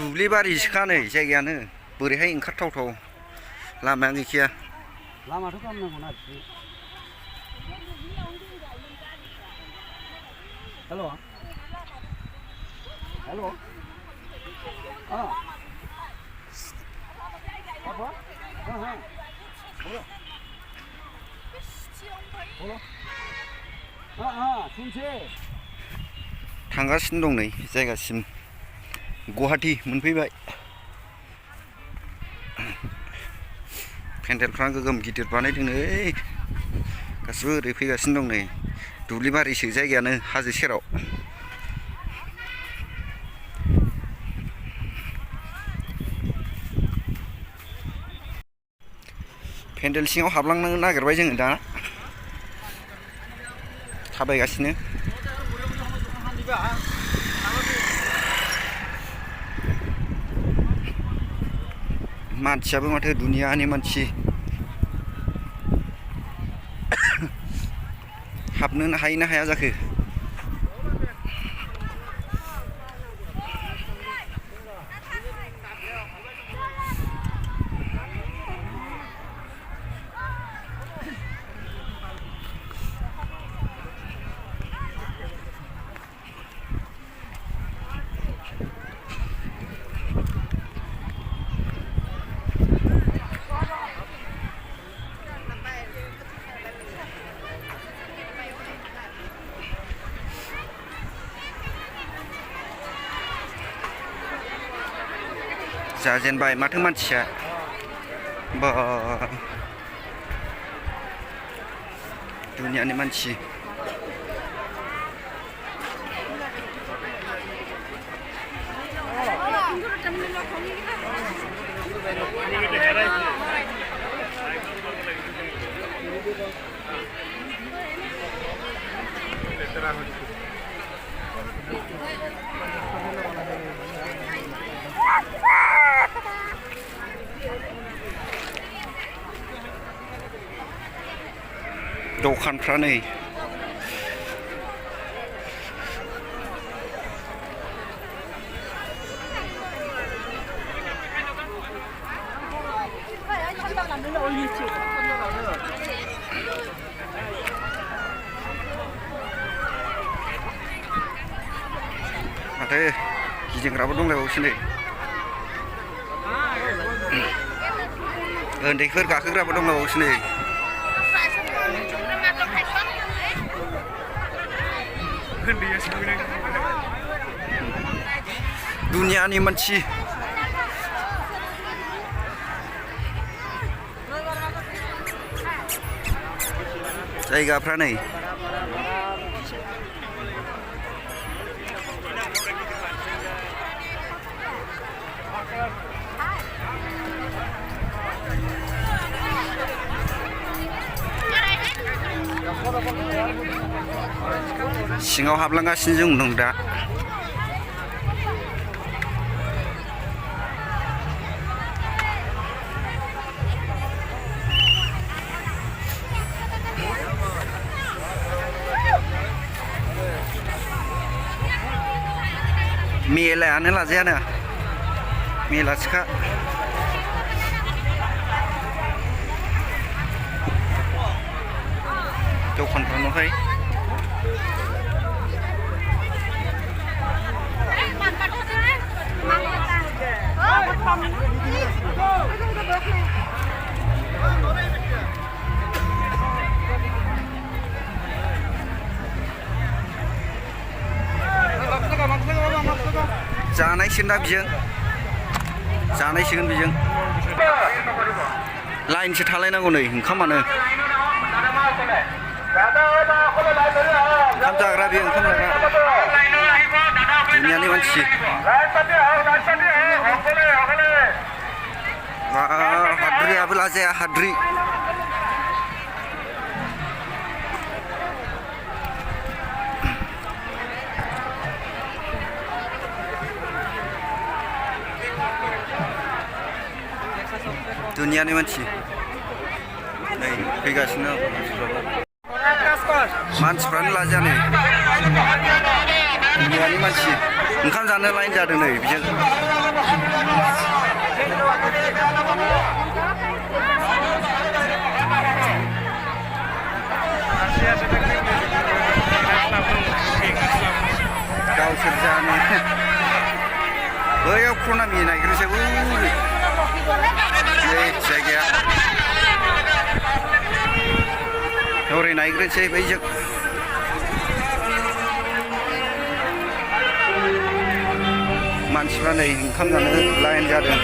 दुब्लि बारिसोखा नै जायगायानो बोरैहाय ओंखारथावथाव लामाया गैखाया। लामाथ' खालामनांगौना एसे। हेल' हेल' apa? थांगासिनो दं नै जायगासिम गुवाहाटी मोनफैबाय। पेन्डेलफ्रा गोगोम गिदिर बानायदों नै गासिबो ओरै फैगासिनो दं नै दुब्लिबारिसो जायगायानो हाजो सेराव। पेन्डेल सिङाव हाबलांनो नागिरबाय जोङो दा थाबायगासिनो। मानसियाबो माथो दुनियानि मानसि हाबनो हायो ना हाया जाखो। जाजेनबाय माथो मानसिया बा दुनियानि मानसि। दखानफ्रा नै माथो गिदिंग्राबो दंलायबावोसो नै उन्दैफोर गाखोग्राबो दंलायबावोसो नै। दुनियानि मानसि जायगाफ्रा नै सिङाव हाबलांगासिनो जों दं दा। मेलायानो लाजायानो मेलासोखा। दखानफ्रावहाय जानायसिगोन दा बिजों जानायसिगोन बिजों लाइनसो थालायनांगौ नै ओंखामानो ओंखाम जाग्रा बे ओंखाम जाग्रा दुनियानि मानसि हाद्रियाबो लाजाया हाद्रि दुनियानि मानसि नै फैगासिनो मानसिफ्रानो लाजाया नै दुनियानि मानसि ओंखाम जानो लाइन जादों नै बिजों नागिरजानो बैयाव प्रनामि नागिरनोसै बै जायगाया हरै नागिरनोसै बैजों मानसिफ्रा नै ओंखाम जानो लाइन जादों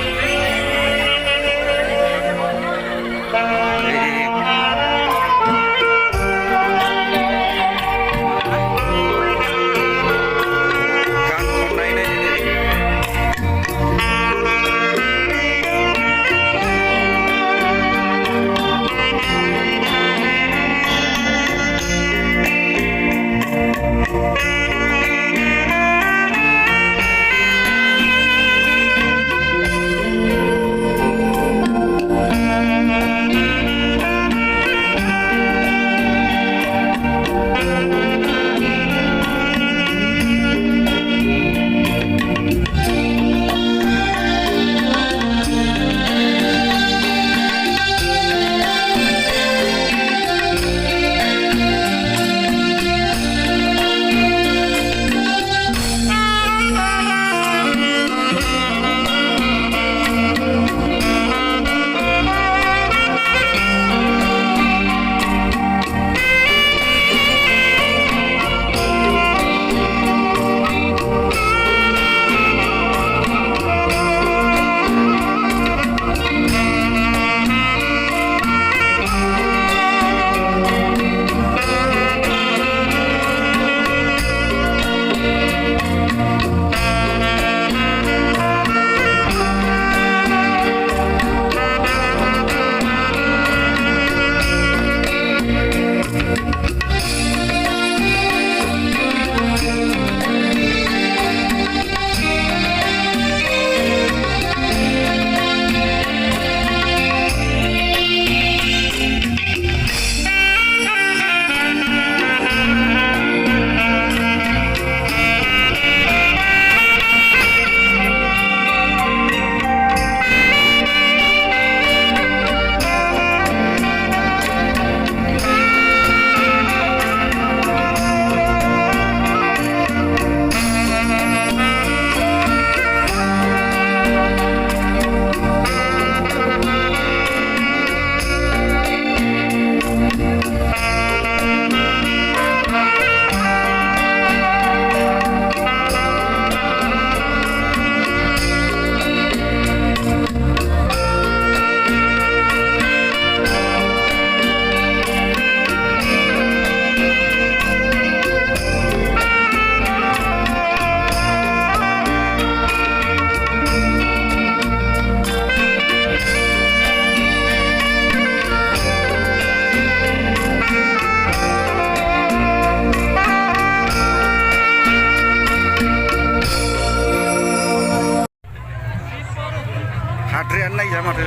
हाद्रियानो नायजा माथो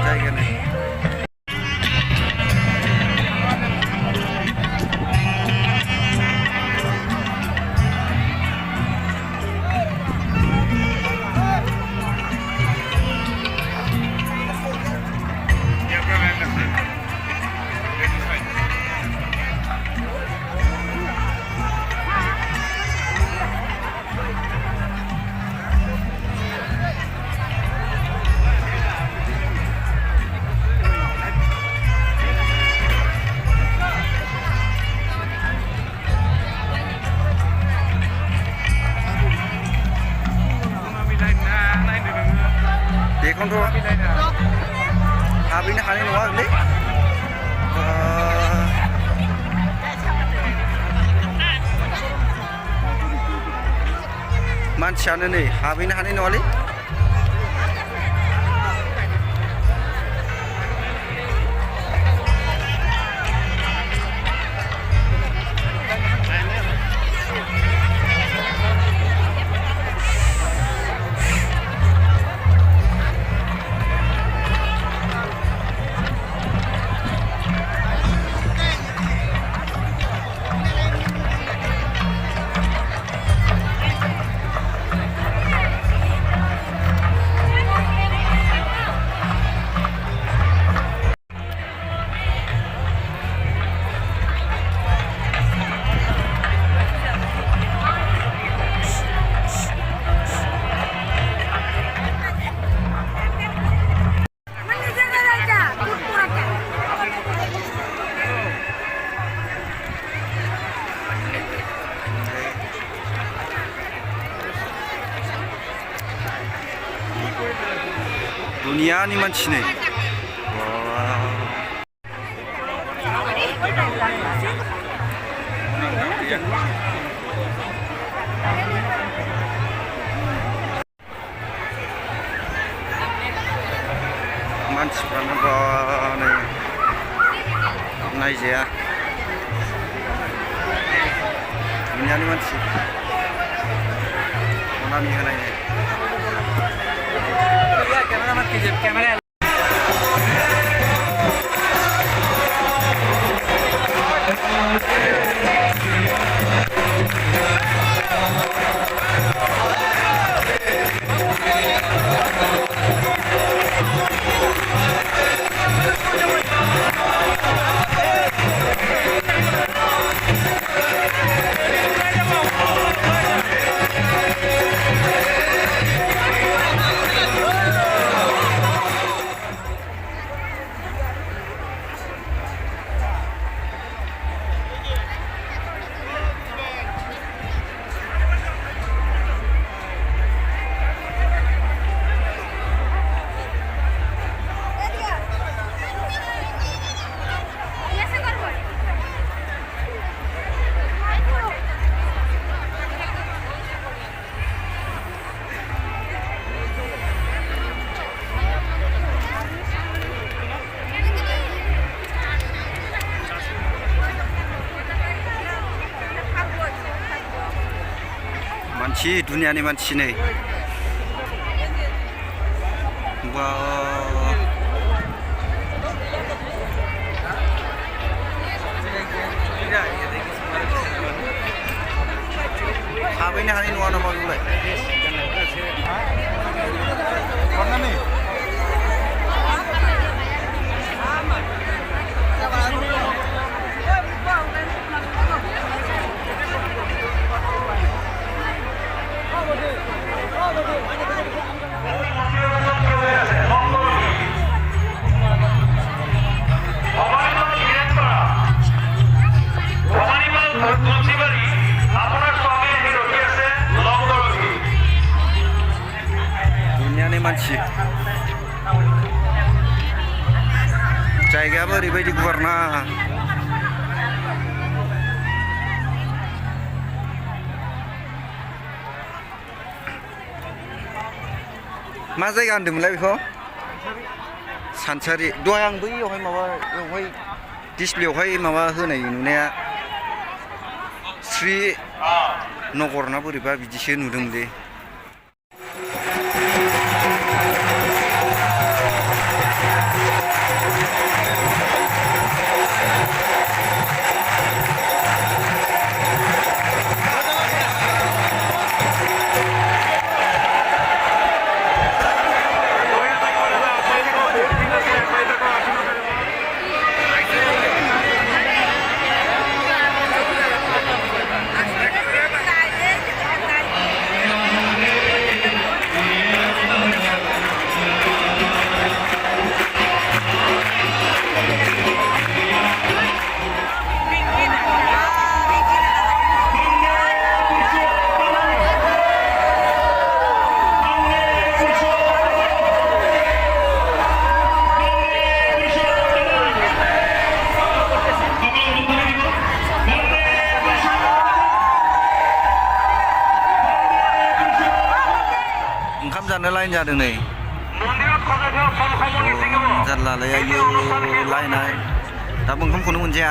जायगायानो बेखौनोथ' हाबहैनो हानाय नङालै मानसियानो नै हाबहैनो हानाय नङालै दुनियानि मानसि नै मानसिफ्रानो बा नै नायजाया दुनियानि मानसि सनामि होनाय मानसि दुनियानि मानसि नै बा थाबैनो हानाय नङा नामा बेलाय दुनियानि मानसि जायगायाबो ओरैबायदि गुवार ना मा जायगा होनदोंमोनलाय बेखौ सानसारि दहाय आं बैयावहाय माबायावहाय डिसप्लेयावहाय माबा होनाय नुनाया श्री नगर ना बोरैबा बिदिसो नुदोंमोनलै ओंखाम जानो लाइन जादों नै जारलालाय आयौ लाइना दाबो ओंखामखौनो मोनजाया